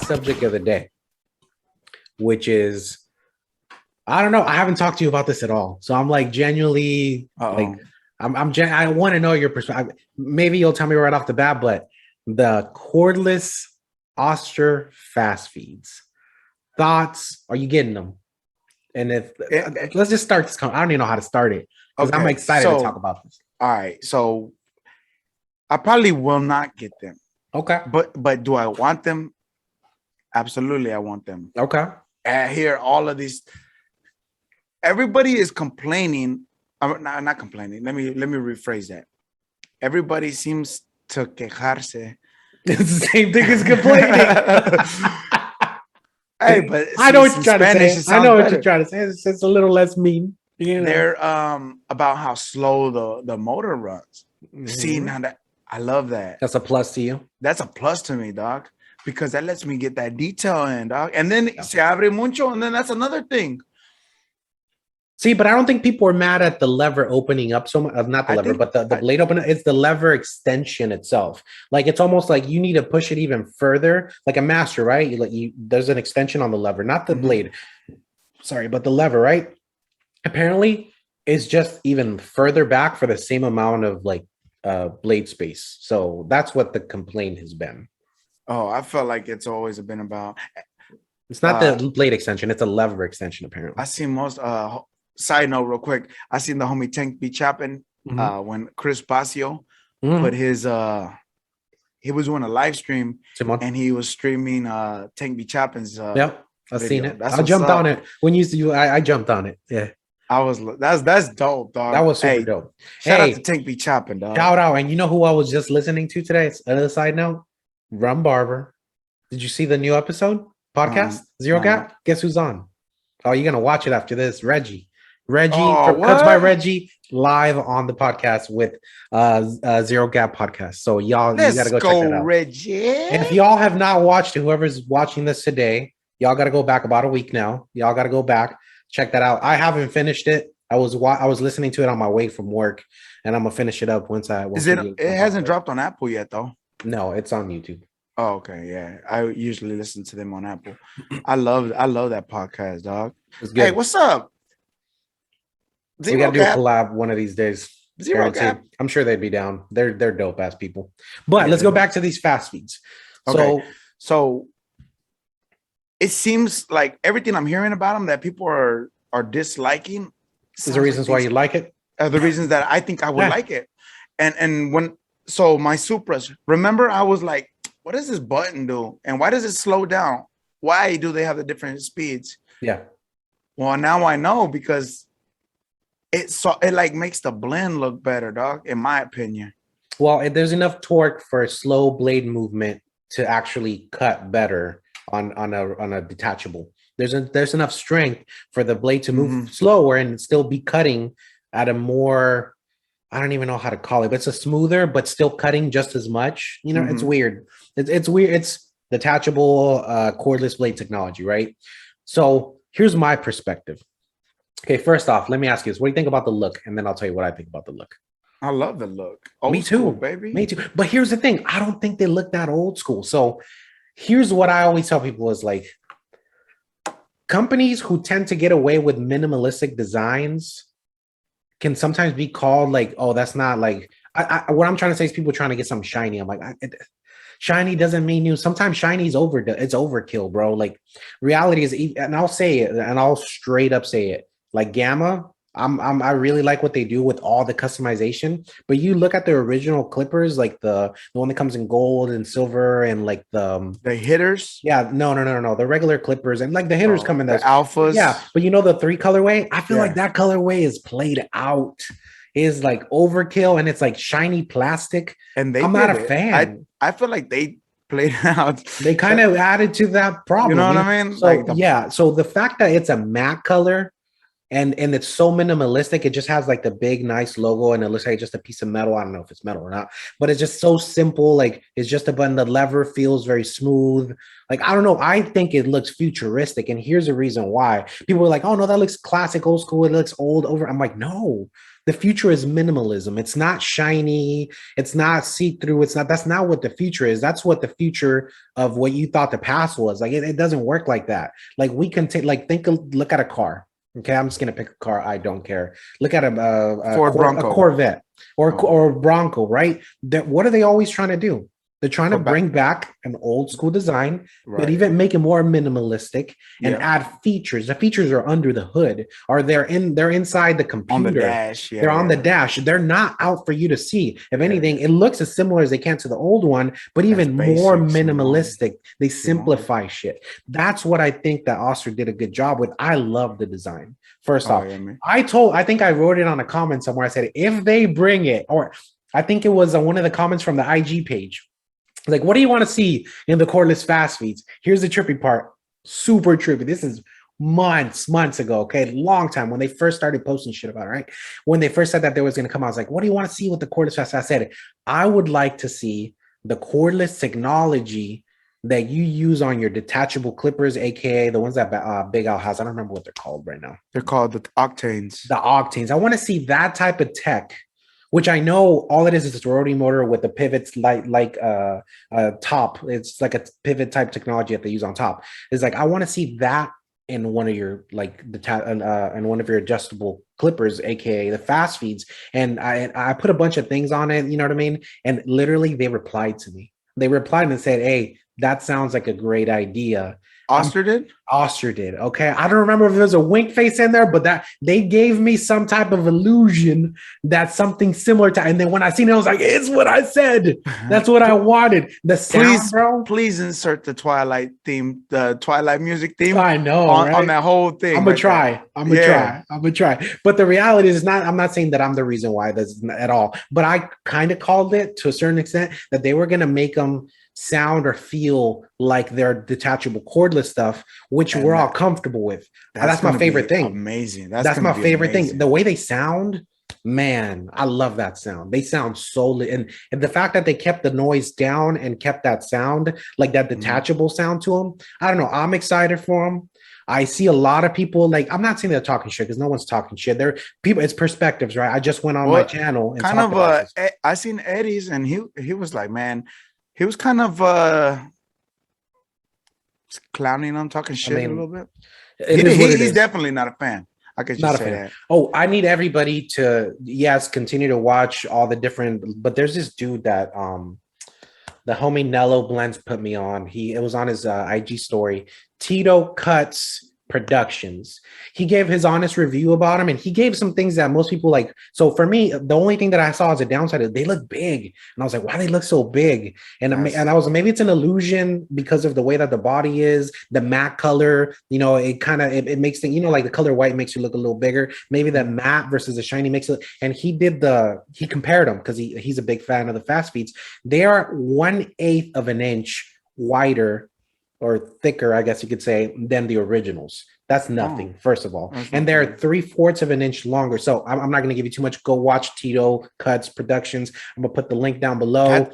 subject of the day, which is, I don't know. I haven't talked to you about this at all. So I'm like genuinely like, I want to know your perspective. Maybe you'll tell me right off the bat, but the cordless Oster fast feeds. Thoughts? Are you getting them? And if let's just start this. I don't even know how to start it because I'm excited to talk about this. All right. So I probably will not get them. Okay. But do I want them? Absolutely, I want them. Okay. I hear all of these. Everybody is complaining. I'm not complaining. Let me rephrase that. Everybody seems to quejarse. It's the same thing as complaining. Hey, but I know what you're trying to say. I know what you're trying to say. It's a little less mean. You know? They're about how slow the motor runs. Mm-hmm. See, now that I love that. That's a plus to you. That's a plus to me, dog, because that lets me get that detail in, dog. And then se abre mucho, and then that's another thing. See, but I don't think people are mad at the lever opening up so much. Not the lever, but the blade opener. It's the lever extension itself. Like it's almost like you need to push it even further, like a master, right? There's an extension on the lever, not the blade. Sorry, but the lever, right? Apparently, it's just even further back for the same amount of like blade space. So that's what the complaint has been. Oh, I felt like it's always been about. It's not the blade extension; it's a lever extension. Apparently, I see most. Side note, real quick, I seen the homie Tank be chapping when Chris Pasio put his he was doing a live stream and he was streaming Tank be chapping's yep, I've seen it. I jumped on it when I jumped on it. Yeah. That's dope, dog. That was super dope. Shout out to Tank be chopping, dog. Shout out. And you know who I was just listening to today? It's another side note. Rum Barber. Did you see the new episode? Podcast? Zero Gap? Guess who's on? Oh, you're gonna watch it after this. Reggie from Cuts by Reggie live on the podcast with Zero Gap podcast. So you gotta go check that out. Reggie. And if y'all have not watched it, whoever's watching this today, y'all gotta go back about a week now. Y'all gotta go back, check that out. I haven't finished it. I was listening to it on my way from work, and I'm gonna finish it up once it hasn't dropped on Apple yet though. No, it's on YouTube. Oh, okay, yeah. I usually listen to them on Apple. I love that podcast, dog. Hey, what's up? We gotta do a collab one of these days. Zero Gap. I'm sure they'd be down. They're dope ass people. But let's go back to these fast feeds. Okay. So it seems like everything I'm hearing about them that people are disliking. Is the reasons why you like it? The reasons that I think I would like it. And my Supras, remember I was like, what does this button do? And why does it slow down? Why do they have the different speeds? Yeah. Well, now I know because it like makes the blend look better, dog, in my opinion. Well, there's enough torque for a slow blade movement to actually cut better on a detachable. There's enough strength for the blade to move slower and still be cutting at a more, I don't even know how to call it, but it's a smoother, but still cutting just as much. You know, it's weird. It's weird. It's detachable cordless blade technology, right? So here's my perspective. Okay, first off, let me ask you this. What do you think about the look? And then I'll tell you what I think about the look. I love the look. Me too, school, baby. Me too. But here's the thing. I don't think they look that old school. So here's what I always tell people is like, companies who tend to get away with minimalistic designs can sometimes be called like, oh, that's not like, what I'm trying to say is people trying to get something shiny. I'm like, shiny doesn't mean new. Sometimes shiny is it's overkill, bro. Like reality is, and I'll say it, and I'll straight up say it. Like Gamma, I really like what they do with all the customization. But you look at the original clippers, like the one that comes in gold and silver, and like the hitters. Yeah, no, the regular clippers, and like the hitters come in the alphas. Yeah, but you know the 3 colorway. I feel like that colorway is played out. Is like overkill, and it's like shiny plastic. And I'm not a fan. I feel like they played out. They kind of added to that problem. You know what I mean? So so the fact that it's a matte color and it's so minimalistic. It just has like the big nice logo, and it looks like just a piece of metal. I don't know if it's metal or not, but it's just so simple. Like it's just a button. The lever feels very smooth. Like I don't know, I think it looks futuristic, and here's the reason why. People are like, oh no, that looks classic, old school, it looks old over. I'm like, no, the future is minimalism. It's not shiny, it's not see-through, it's not, that's not what the future is. That's what the future of what you thought the past was. Like it doesn't work like that. Like we can take, like look at a car. Okay, I'm just gonna pick a car. I don't care. Look at a Corvette or Bronco, right? That, what are they always trying to do? They're trying to bring back an old school design, but even make it more minimalistic and add features. The features are under the hood, or they're inside the computer. On the dash. They're on the dash. They're not out for you to see. If anything, it looks as similar as they can to the old one, but even more minimalistic. They simplify shit. That's what I think that Oster did a good job with. I love the design. First off, I think I wrote it on a comment somewhere. I said, if they bring it, or I think it was one of the comments from the IG page. Like, what do you want to see in the cordless Fastfeeds? Here's the trippy part. Super trippy. This is months ago, okay? Long time when they first started posting shit about it, right? When they first said that they was going to come out, I was like, what do you want to see with the cordless Fastfeeds? I said, I would like to see the cordless technology that you use on your detachable clippers, aka the ones that Big Al has. I don't remember what they're called right now. They're called the Octanes. The Octanes. I want to see that type of tech, which I know all it is a rotary motor with the pivots like top. It's like a pivot type technology that they use on top. It's like, I want to see that in one of your like in one of your adjustable clippers, aka the Fastfeeds. And I put a bunch of things on it, you know what I mean? And literally they replied to me. They replied and said, hey, that sounds like a great idea. Oster did? Oster did. Okay. I don't remember if there was a wink face in there, but that they gave me some type of illusion that something similar to, and then when I seen it, I was like, it's what I said. That's what I wanted. The sound, bro. Please insert the Twilight theme, the Twilight music theme. I know on that whole thing. I'm gonna try. I'm gonna try. But the reality is I'm not saying that I'm the reason why this at all, but I kind of called it to a certain extent that they were gonna make them sound or feel like their detachable cordless stuff, which we're all comfortable with. That's my favorite thing. Amazing. That's my favorite thing. The way they sound, man, I love that sound. They sound so, and the fact that they kept the noise down and kept that sound, like that detachable sound to them. I don't know. I'm excited for them. I see a lot of people, like, I'm not saying they're talking shit because no one's talking shit. They're people, it's perspectives, right? I just went on my channel and kind of I seen Eddie's, and he was like, man, he was kind of clowning on, talking shit a little bit. He's definitely not a fan. I could just say that. Oh, I need everybody to continue to watch all the different. But there's this dude that the homie Nello Blends put me on. It was on his IG story. Tito Cuts Productions. He gave his honest review about him, and he gave some things that most people like. So for me, the only thing that I saw as a downside is they look big, and I was like, why do they look so big? And I was, maybe it's an illusion because of the way that the body is, the matte color. You know, it kind of it makes things, you know, like the color white makes you look a little bigger. Maybe the matte versus the shiny makes it. And he compared them because he's a big fan of the Fastfeeds. They are 1/8 of an inch wider or thicker, I guess you could say, than the originals. That's nothing, first of all. And they're 3/4 of an inch longer. So I'm not going to give you too much. Go watch Tito Cuts Productions. I'm going to put the link down below.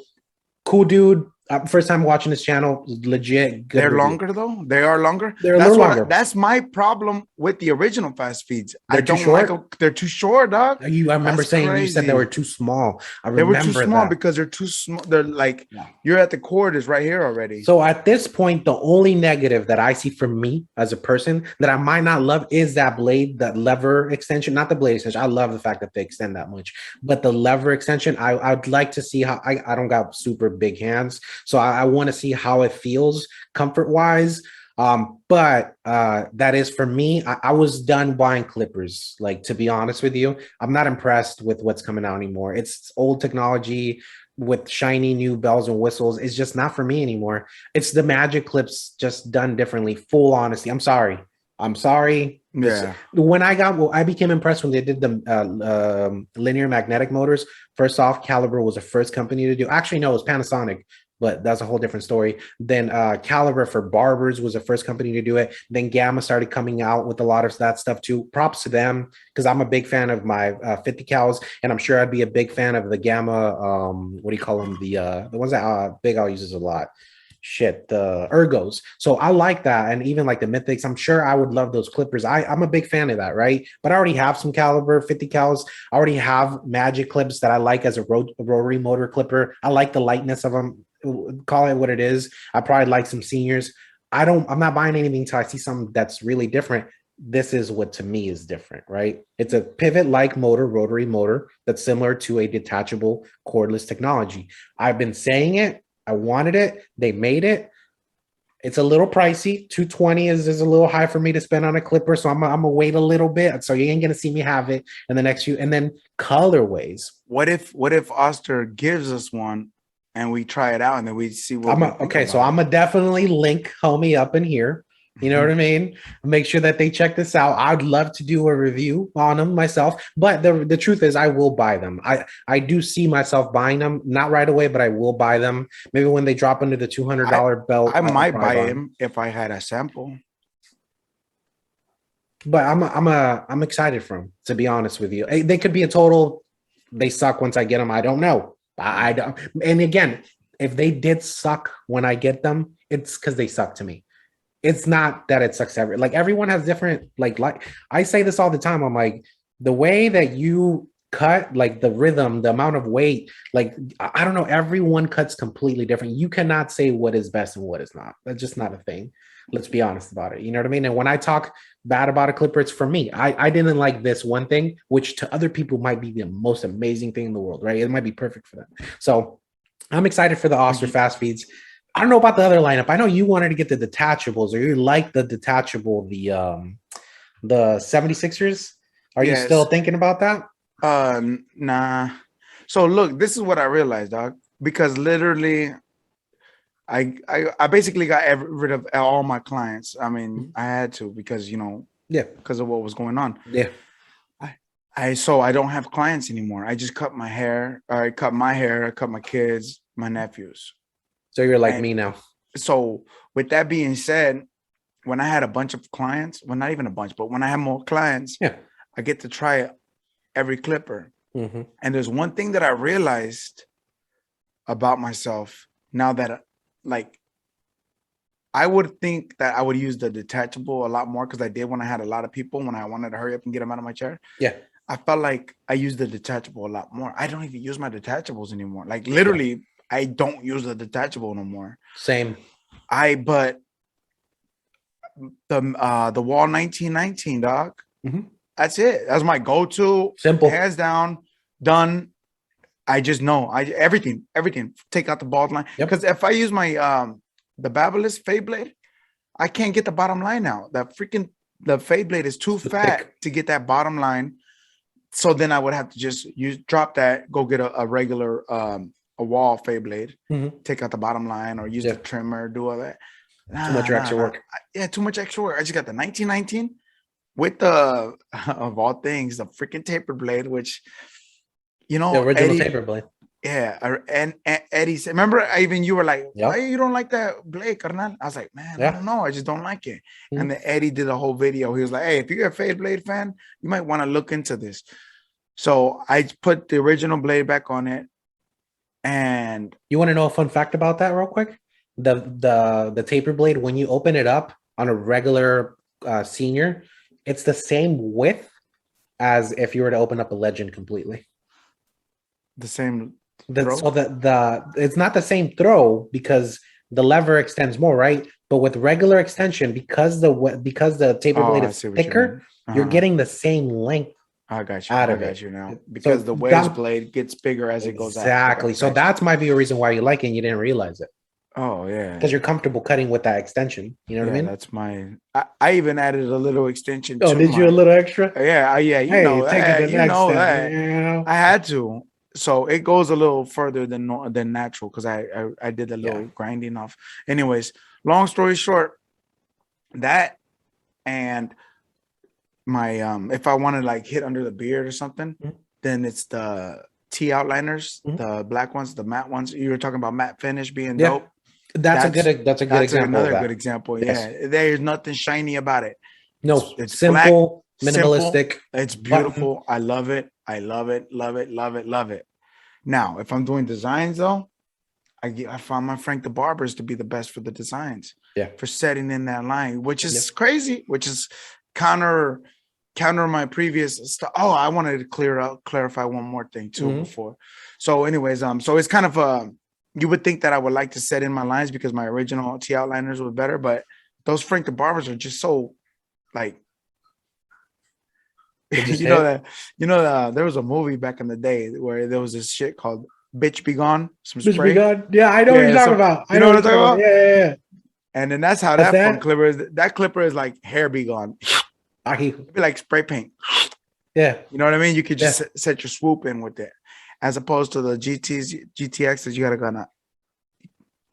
Cool dude. First time watching this channel, legit. They're longer though. They are longer. They're a little longer. That's my problem with the original Fastfeeds. I don't like them. They're too short, dog. I remember saying you said they were too small. They were too small because they're too small. They're like you're at the cord is right here already. So at this point, the only negative that I see from me as a person that I might not love is that blade, that lever extension. Not the blade extension. I love the fact that they extend that much, but the lever extension, I'd like to see how. I don't got super big hands. So I want to see how it feels comfort wise. But that is for me. I was done buying clippers. Like, to be honest with you, I'm not impressed with what's coming out anymore. It's old technology with shiny new bells and whistles. It's just not for me anymore. It's the magic clips just done differently. Full honesty. I'm sorry. Yeah. When I became impressed when they did the linear magnetic motors. First off, Caliber was the first company to do. Actually, no, it was Panasonic but that's a whole different story. Then Caliber for barbers was the first company to do it. Then Gamma started coming out with a lot of that stuff too. Props to them, because I'm a big fan of my 50 cals, and I'm sure I'd be a big fan of the Gamma. What do you call them? The ones that Big Al uses a lot. Shit, the ergos. So I like that, and even like the mythics. I'm sure I would love those clippers. I'm a big fan of that, right? But I already have some Caliber 50 cals. I already have magic clips that I like as a rotary motor clipper. I like the lightness of them. Call it what it is. I probably like some seniors. I'm not buying anything until I see something that's really different. This is what to me is different, right? It's a pivot like motor, rotary motor that's similar to a detachable cordless technology. I've been saying it. I wanted it. They made it. It's a little pricey. 220 is a little high for me to spend on a clipper, so I'm gonna wait a little bit. So you ain't gonna see me have it in the next few. And then colorways. What if Oster gives us one and we try it out and then we see what we think okay, so I'm gonna definitely link homie up in here. You know what I mean? Make sure that they check this out. I'd love to do a review on them myself, but the truth is I will buy them. I do see myself buying them, not right away, but I will buy them. Maybe when they drop under the $200 belt. I might buy him if I had a sample. But I'm excited for them, to be honest with you. They could be a total they suck once I get them. I don't know. I don't. And again, if they did suck when I get them, it's because they suck to me. It's not that it sucks like everyone has different like I say this all the time. I'm like, the way that you cut, like the rhythm, the amount of weight, like I don't know, everyone cuts completely different. You cannot say what is best and what is not. That's just not a thing. Let's be honest about it. You know what I mean? And when I talk bad about a clipper, it's for me. I didn't like this one thing, which to other people might be the most amazing thing in the world, right? It might be perfect for them. So I'm excited for the Oster Fastfeeds. I don't know about the other lineup. I know you wanted to get the detachables, or you like the detachable, the 76ers. Are you still thinking about that? Nah. So look, this is what I realized, dog. Because literally, I basically got rid of all my clients. I mean, I had to because because of what was going on. Yeah. So I don't have clients anymore. I just cut my hair. I cut my kids, my nephews. So you're like me now. So with that being said, when I had a bunch of clients, well, not even a bunch, but when I have more clients, I get to try every clipper. And there's one thing that I realized about myself now that like I would think that I would use the detachable a lot more because I did when I had a lot of people, when I wanted to hurry up and get them out of my chair. Yeah. I felt like I use the detachable a lot more. I don't even use my detachables anymore. Like literally, I don't use the detachable no more. Same. But the Wall 1919, dog. That's it. That's my go-to. Simple. Hands down, done. I just know. Everything. Take out the bald line. Because if I use my the Babyliss Fade Blade, I can't get the bottom line out. The Fade Blade is too fat to get that bottom line. So then I would have to just drop that, go get a regular a wall Fade Blade, take out the bottom line, or use the trimmer, do all that. Too much extra work. Too much extra work. I just got the 1919 with the of all things, the freaking taper blade, which the original taper blade. Yeah, and Eddie said, remember, you were like, why you don't like that blade, carnal? I was like, man, I don't know, I just don't like it. And then Eddie did a whole video. He was like, hey, if you're a Fade Blade fan, you might want to look into this. So I put the original blade back on it. And you want to know a fun fact about that real quick? The taper blade, when you open it up on a regular senior, it's the same width as if you were to open up a Legend completely. The same so it's not the same throw because the lever extends more, right? But with regular extension, because the taper blade is thicker, you're getting the same length. I got you. I got you now. Because the waves blade gets bigger as it goes out. Exactly. So that might be a reason why you like it and you didn't realize it. Oh, yeah. Because you're comfortable cutting with that extension. You know what I mean? That's I even added a little extension. Oh, did you a little extra? Yeah. You know that. I had to. So it goes a little further than natural because I did a little grinding off. Anyways, long story short, that and my if I want to like hit under the beard or something, then it's the T outliners, the black ones, the matte ones. You were talking about matte finish being Yeah. dope. That's a good example. Another good example. Yes. Yeah, there's nothing shiny about it. No, it's simple, black, minimalistic. Simple, it's beautiful. Button. I love it. I love it. Love it. Love it. Love it. Now, if I'm doing designs though, I found my Frank the Barbers to be the best for the designs. Yeah. For setting in that line, which is crazy, which is counter my previous stuff. Oh, I wanted to clarify one more thing too before. So anyways, so it's kind of you would think that I would like to set in my lines because my original T outliners were better, but those Frank the Barbers are just so like there was a movie back in the day where there was this shit called Bitch Be Gone. Some spray. Bitch Be Gone. Yeah, I know what you're talking about. You know what I'm talking about? Yeah. And then that's how that clipper is. That clipper is like hair be gone. It'd be like spray paint. Yeah. You know what I mean? You could just set your swoop in with it. As opposed to the GTXs, you gotta gonna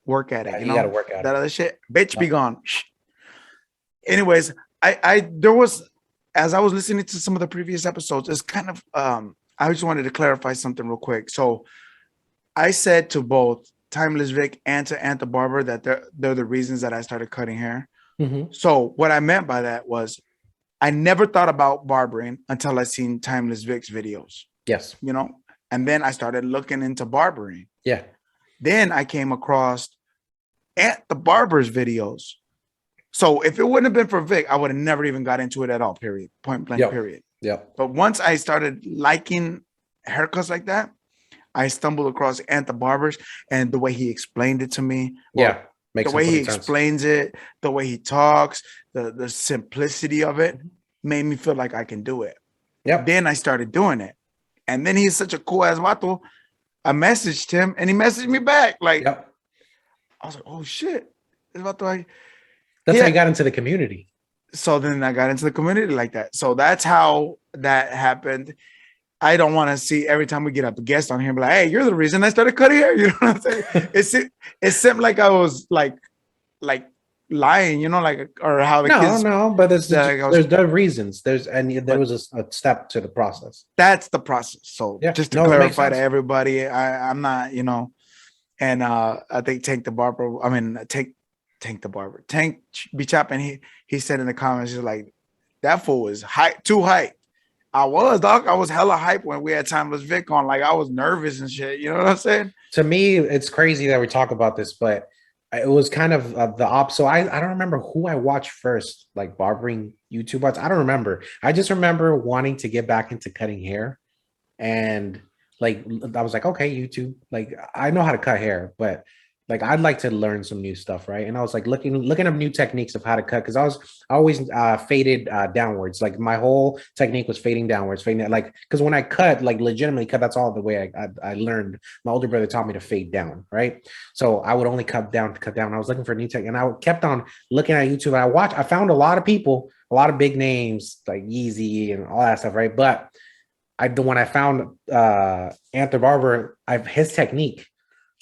work at it. You gotta work at that other shit. Bitch be gone. Anyways, there was, as I was listening to some of the previous episodes, it's kind of I just wanted to clarify something real quick. So I said to both Timeless Vic and to Ant the Barber that they're the reasons that I started cutting hair. So what I meant by that was I never thought about barbering until I seen Timeless Vic's videos. Yes. You know, and then I started looking into barbering. Yeah. Then I came across Ant the Barber's videos. So if it wouldn't have been for Vic, I would have never even got into it at all, period. Point blank, period. Yeah. But once I started liking haircuts like that, I stumbled across Ant the Barber's and the way he explained it to me. The way he explains it, the way he talks, the simplicity of it made me feel like I can do it. Yeah. Then I started doing it. And then he's such a cool ass vato. I messaged him and he messaged me back. Like, I was like, oh shit. That's how you got into the community. So then I got into the community like that. So that's how that happened. I don't want to see every time we get up a guest on here, be like, hey, you're the reason I started cutting hair. You know what I'm saying? It seemed like I was like lying, you know, like, or how the kids. No, but there's the reasons. There was a step to the process. That's the process. So just to clarify to everybody, I'm not, you know, and I think Tank be chopping. He said in the comments, he's like, that fool was too hype. I was hella hype when we had Timeless Vic on. Like I was nervous and shit. You know what I'm saying? To me, it's crazy that we talk about this, but it was kind of the opposite. So I don't remember who I watched first, like barbering YouTubers. I don't remember. I just remember wanting to get back into cutting hair, and like I was like, okay, YouTube. Like I know how to cut hair, but like I'd like to learn some new stuff, right? And I was like looking up new techniques of how to cut because I always faded downwards. Like my whole technique was fading downwards, like because when I cut, like legitimately cut, that's all the way I learned. My older brother taught me to fade down, right? So I would only cut down. I was looking for a new technique, and I kept on looking at YouTube. And I found a lot of people, a lot of big names like Yeezy and all that stuff, right? But when I found Ant the Barber, his technique.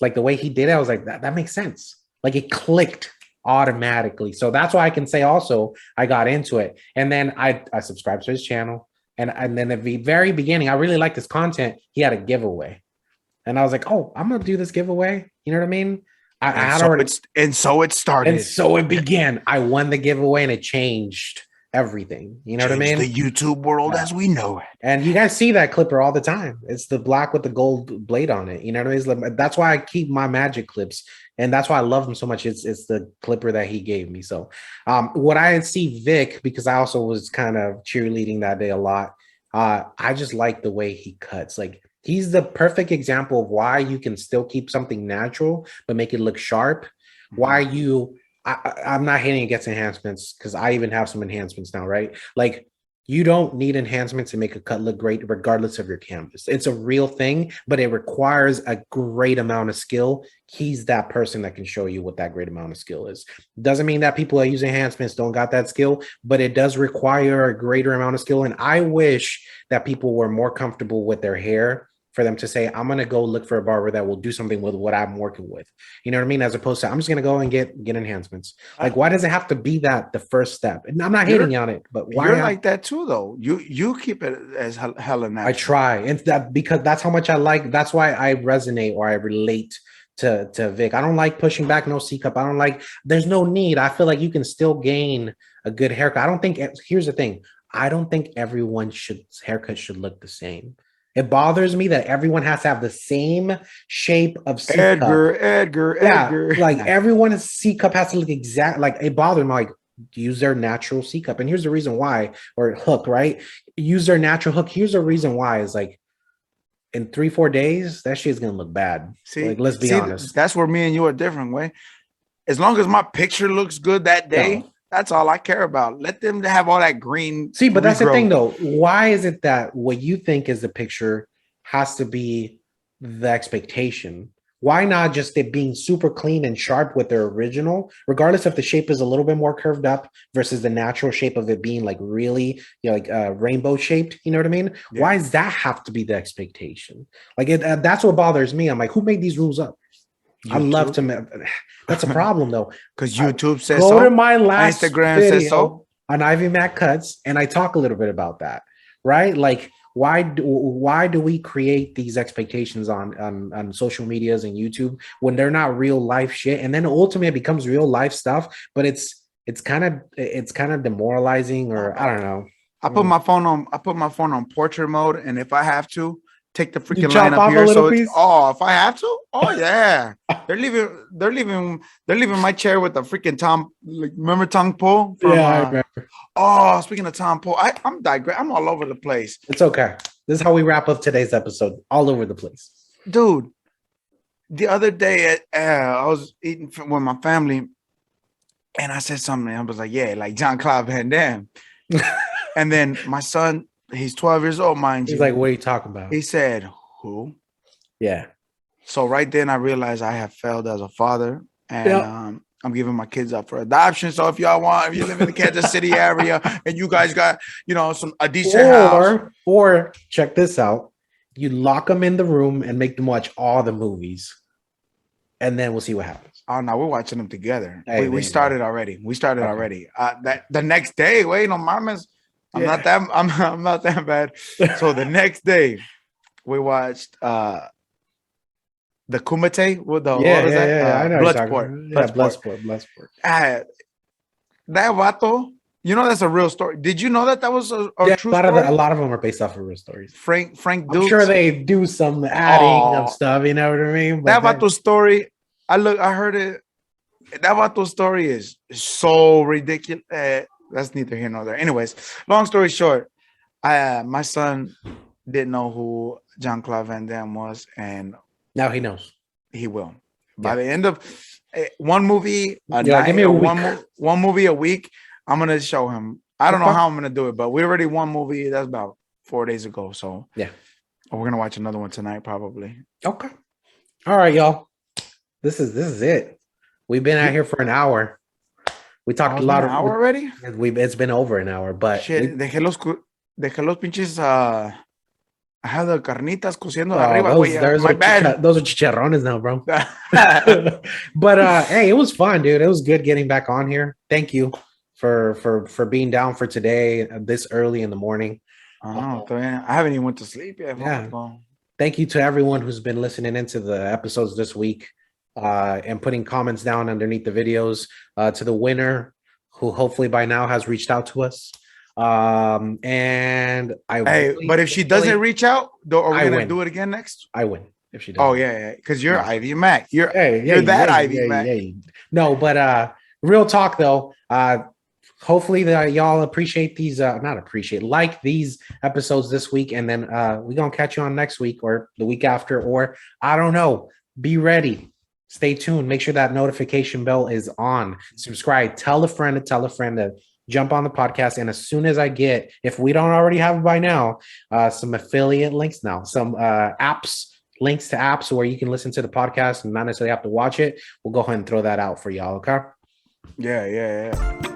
Like the way he did it, I was like, that makes sense. Like it clicked automatically. So that's why I can say also I got into it. And then I subscribed to his channel. And then at the very beginning, I really liked his content. He had a giveaway. And I was like, oh, I'm going to do this giveaway. You know what I mean? And so it started. And so it began. I won the giveaway and it changed everything. You know what I mean? The YouTube world as we know it. And you guys see that clipper all the time. It's the black with the gold blade on it. You know what I mean? That's why I keep my magic clips. And that's why I love him so much. It's the clipper that he gave me. So what I see Vic, because I also was kind of cheerleading that day a lot. I just like the way he cuts. Like he's the perfect example of why you can still keep something natural, but make it look sharp. Why I'm not hating against enhancements because I even have some enhancements now, right? Like you don't need enhancements to make a cut look great regardless of your canvas. It's a real thing, but it requires a great amount of skill. He's that person that can show you what that great amount of skill is. Doesn't mean that people that use enhancements don't got that skill, but it does require a greater amount of skill. And I wish that people were more comfortable with their hair for them to say, I'm going to go look for a barber that will do something with what I'm working with. You know what I mean? As opposed to, I'm just going to go and get enhancements. Like, why does it have to be that the first step? And I'm not hating on it, but why? You're like that too, though. You keep it as hella natural. I try. And that because that's how much I like. That's why I resonate or I relate to Vic. I don't like pushing back no C cup. I don't like, there's no need. I feel like you can still gain a good haircut. I don't think, here's the thing. I don't think everyone's haircut should look the same. It bothers me that everyone has to have the same shape of C cup. Edgar. Like everyone's C cup has to look exact. Like it bothers me. Like use their natural C cup. And here's the reason why, or hook, right? Use their natural hook. Here's the reason why is like in 3-4 days, that shit's gonna look bad. See, like, let's be honest. That's where me and you are different, way. As long as my picture looks good that day. That's all I care about. Let them have all that green. See, but that's the thing, though. Why is it that what you think is the picture has to be the expectation? Why not just it being super clean and sharp with their original, regardless if the shape is a little bit more curved up versus the natural shape of it being like really, you know, like rainbow shaped? You know what I mean? Yeah. Why does that have to be the expectation? Like that's what bothers me. I'm like, who made these rules up? YouTube? I love to. That's a problem though, because YouTube says go so. to my last Instagram video says so on Ivy Mac Cuts, and I talk a little bit about that, right? Like, why do we create these expectations on social medias and YouTube when they're not real life shit, and then ultimately it becomes real life stuff, but it's kind of demoralizing, or I don't know. I put my phone on portrait mode, and if I have to. Take the freaking line up here, so it's if I have to, yeah, they're leaving my chair with the freaking Tom. Like, remember Tom Poe? I remember. Oh, speaking of Tom Poe, I'm all over the place. It's okay. This is how we wrap up today's episode. All over the place, dude. The other day, I was eating with my family, and I said something. I was like, "Yeah, like Jean-Claude Van Damme," and then my son. He's 12 years old, mind you. He's like, what are you talking about? He said, who? Yeah. So right then I realized I have failed as a father, and I'm giving my kids up for adoption. So if you live in the Kansas City area and you guys got, a decent house. Or check this out. You lock them in the room and make them watch all the movies. And then we'll see what happens. Oh, no, we're watching them together. Hey, we started already. That the next day, no mames. I'm not that bad. So the next day, we watched the Kumite. What was that? I know. Bloodsport. That vato, that's a real story. Did you know that was a true story? A lot of them are based off of real stories. Frank Dukes. I'm sure they do some adding of stuff. You know what I mean? But that vato story. I heard it. That vato story is so ridiculous. That's neither here nor there. Anyways, long story short, my son didn't know who Jean-Claude Van Damme was, and now he knows. He will. By the end of one movie a night, give me one movie a week, I'm gonna show him. I don't know how I'm gonna do it, but we already one movie. That's about 4 days ago. So yeah, we're gonna watch another one tonight, probably. Okay. All right, y'all. This is it. We've been out here for an hour. We talked a lot of hour already. It's been over an hour, but shit. Dejé los pinches. I have the carnitas cociendo arriba. My bad. Those are chicharrones now, bro. But hey, it was fun, dude. It was good getting back on here. Thank you for being down for today this early in the morning. I haven't even went to sleep yet. Yeah. Thank you to everyone who's been listening into the episodes this week. And putting comments down underneath the videos, to the winner who hopefully by now has reached out to us. And but if she doesn't reach out, are we gonna do it again next? I win if she does. Oh yeah, because you're Ivy Mac. You're Ivy Mac. No, but real talk though. Hopefully that y'all appreciate these. Like these episodes this week, and then we're gonna catch you on next week or the week after, or I don't know. Be ready. Stay tuned. Make sure that notification bell is on. Subscribe. Tell a friend to jump on the podcast. And as soon as I get, if we don't already have it by now, some affiliate links now, some links to apps where you can listen to the podcast and not necessarily have to watch it. We'll go ahead and throw that out for y'all. Okay. Yeah.